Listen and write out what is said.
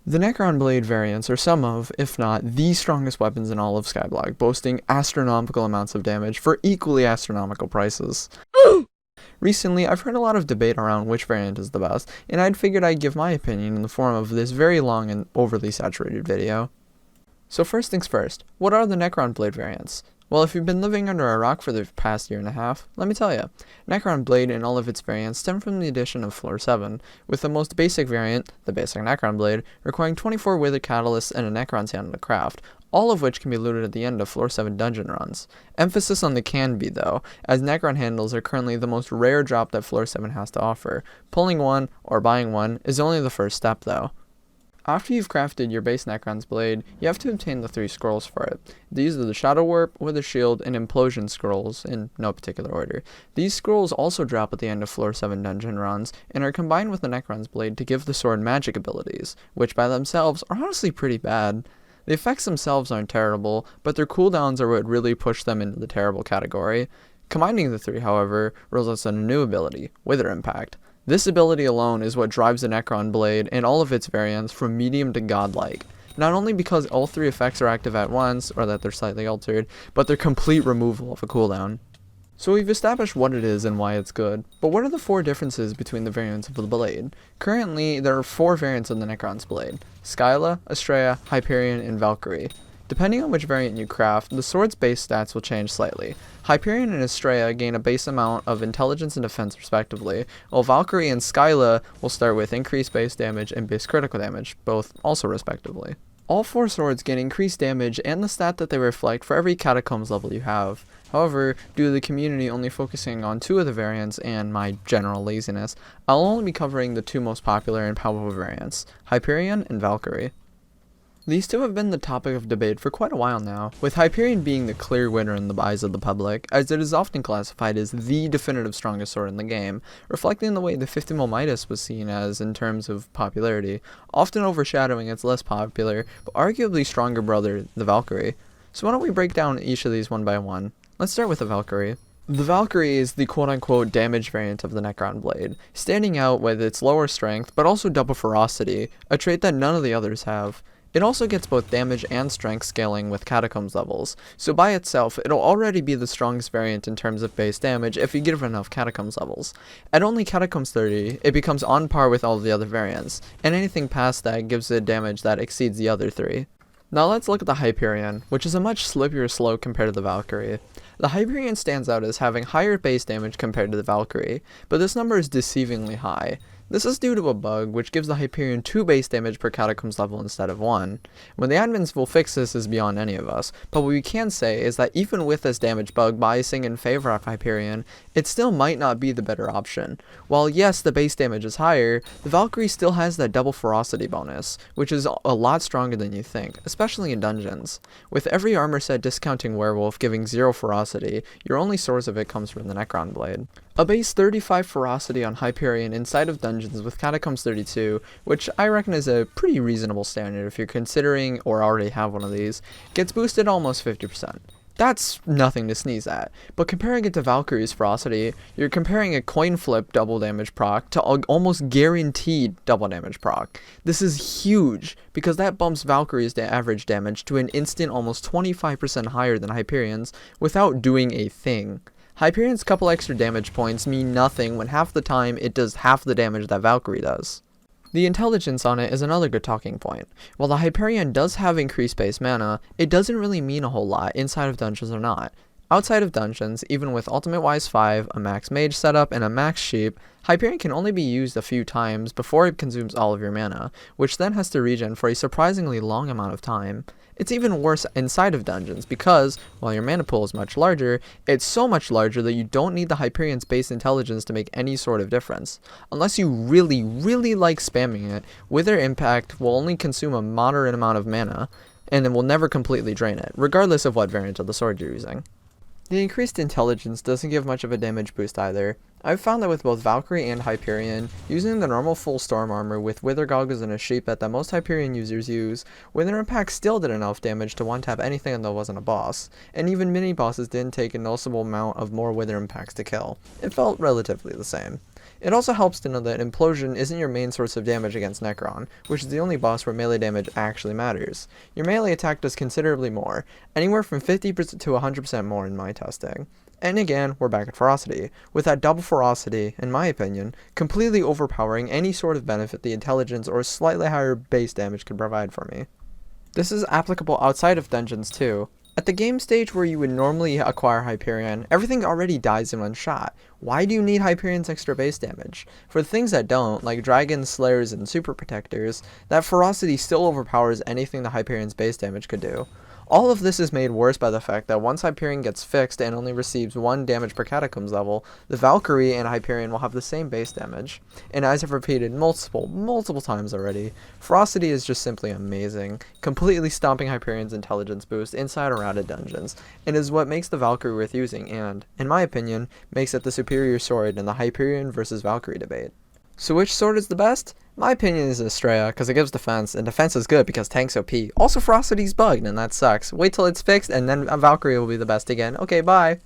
The Necron Blade variants are some of, if not the strongest weapons in all of Skyblock, boasting astronomical amounts of damage for equally astronomical prices. Recently, I've heard a lot of debate around which variant is the best, and I'd figured I'd give my opinion in the form of this very long and overly saturated video. So first things first, what are the Necron Blade variants? Well, if you've been living under a rock for the past year and a half, let me tell you, Necron Blade and all of its variants stem from the addition of Floor 7, with the most basic variant, the basic Necron Blade, requiring 24 Wither Catalysts and a Necron's Hand to craft, all of which can be looted at the end of Floor 7 dungeon runs. Emphasis on the can be though, as Necron handles are currently the most rare drop that Floor 7 has to offer. Pulling one, or buying one, is only the first step though. After you've crafted your base Necron's Blade, you have to obtain the 3 scrolls for it. These are the Shadow Warp, Wither Shield, and Implosion scrolls, in no particular order. These scrolls also drop at the end of Floor 7 dungeon runs, and are combined with the Necron's Blade to give the sword magic abilities, which by themselves are honestly pretty bad. The effects themselves aren't terrible, but their cooldowns are what really push them into the terrible category. Combining the 3, however, results in a new ability, Wither Impact. This ability alone is what drives the Necron Blade and all of its variants from medium to godlike. Not only because all 3 effects are active at once, or that they're slightly altered, but their complete removal of a cooldown. So we've established what it is and why it's good, but what are the 4 differences between the variants of the Blade? Currently, there are 4 variants of the Necron's Blade: Skyla, Astrea, Hyperion, and Valkyrie. Depending on which variant you craft, the sword's base stats will change slightly. Hyperion and Astrea gain a base amount of intelligence and defense respectively, while Valkyrie and Skyla will start with increased base damage and base critical damage, both also respectively. All 4 swords gain increased damage and the stat that they reflect for every Catacombs level you have. However, due to the community only focusing on 2 of the variants and my general laziness, I'll only be covering the 2 most popular and powerful variants, Hyperion and Valkyrie. These 2 have been the topic of debate for quite a while now, with Hyperion being the clear winner in the eyes of the public, as it is often classified as the definitive strongest sword in the game, reflecting the way the 50 mil Midas was seen as in terms of popularity, often overshadowing its less popular, but arguably stronger brother, the Valkyrie. So why don't we break down each of these one by one. Let's start with the Valkyrie. The Valkyrie is the quote-unquote damage variant of the Necron Blade, standing out with its lower strength, but also double ferocity, a trait that none of the others have. It also gets both damage and strength scaling with Catacombs levels, so by itself, it'll already be the strongest variant in terms of base damage if you give it enough Catacombs levels. At only Catacombs 30, it becomes on par with all of the other variants, and anything past that gives it damage that exceeds the other 3. Now let's look at the Hyperion, which is a much slippier slope compared to the Valkyrie. The Hyperion stands out as having higher base damage compared to the Valkyrie, but this number is deceivingly high. This is due to a bug which gives the Hyperion 2 base damage per Catacombs level instead of 1. When the admins will fix this is beyond any of us, but what we can say is that even with this damage bug biasing in favor of Hyperion, it still might not be the better option. While yes, the base damage is higher, the Valkyrie still has that double ferocity bonus, which is a lot stronger than you think, especially in dungeons. With every armor set discounting Werewolf giving 0 ferocity, your only source of it comes from the Necron Blade. A base 35 ferocity on Hyperion inside of dungeons with Catacombs 32, which I reckon is a pretty reasonable standard if you're considering or already have one of these, gets boosted almost 50%. That's nothing to sneeze at, but comparing it to Valkyrie's ferocity, you're comparing a coin flip double damage proc to almost guaranteed double damage proc. This is huge, because that bumps Valkyrie's average damage to an instant almost 25% higher than Hyperion's without doing a thing. Hyperion's couple extra damage points mean nothing when half the time it does half the damage that Valkyrie does. The intelligence on it is another good talking point. While the Hyperion does have increased base mana, it doesn't really mean a whole lot inside of dungeons or not. Outside of dungeons, even with Ultimate Wise 5, a max mage setup, and a max sheep, Hyperion can only be used a few times before it consumes all of your mana, which then has to regen for a surprisingly long amount of time. It's even worse inside of dungeons because, while your mana pool is much larger, it's so much larger that you don't need the Hyperion's base intelligence to make any sort of difference. Unless you really like spamming it, Wither Impact will only consume a moderate amount of mana, and it will never completely drain it, regardless of what variant of the sword you're using. The increased intelligence doesn't give much of a damage boost either. I've found that with both Valkyrie and Hyperion, using the normal full storm armor with Wither Goggles and a sheep that most Hyperion users use, Wither Impact still did enough damage to one-tap anything that wasn't a boss, and even mini-bosses didn't take a noticeable amount of more Wither Impacts to kill. It felt relatively the same. It also helps to know that Implosion isn't your main source of damage against Necron, which is the only boss where melee damage actually matters. Your melee attack does considerably more, anywhere from 50% to 100% more in my testing. And again, we're back at Ferocity, with that double Ferocity, in my opinion, completely overpowering any sort of benefit the intelligence or slightly higher base damage could provide for me. This is applicable outside of dungeons too. At the game stage where you would normally acquire Hyperion, everything already dies in one shot. Why do you need Hyperion's extra base damage? For the things that don't, like Dragons, Slayers, and Super Protectors, that Ferocity still overpowers anything the Hyperion's base damage could do. All of this is made worse by the fact that once Hyperion gets fixed and only receives 1 damage per Catacombs level, the Valkyrie and Hyperion will have the same base damage. And as I've repeated multiple times already, Ferocity is just simply amazing, completely stomping Hyperion's intelligence boost inside or out of dungeons, and is what makes the Valkyrie worth using and, in my opinion, makes it the superior sword in the Hyperion versus Valkyrie debate. So which sword is the best? My opinion is Astrea, because it gives defense, and defense is good because tank's OP. Also, Ferocity's bugged, and that sucks. Wait till it's fixed, and then Valkyrie will be the best again. Okay, bye!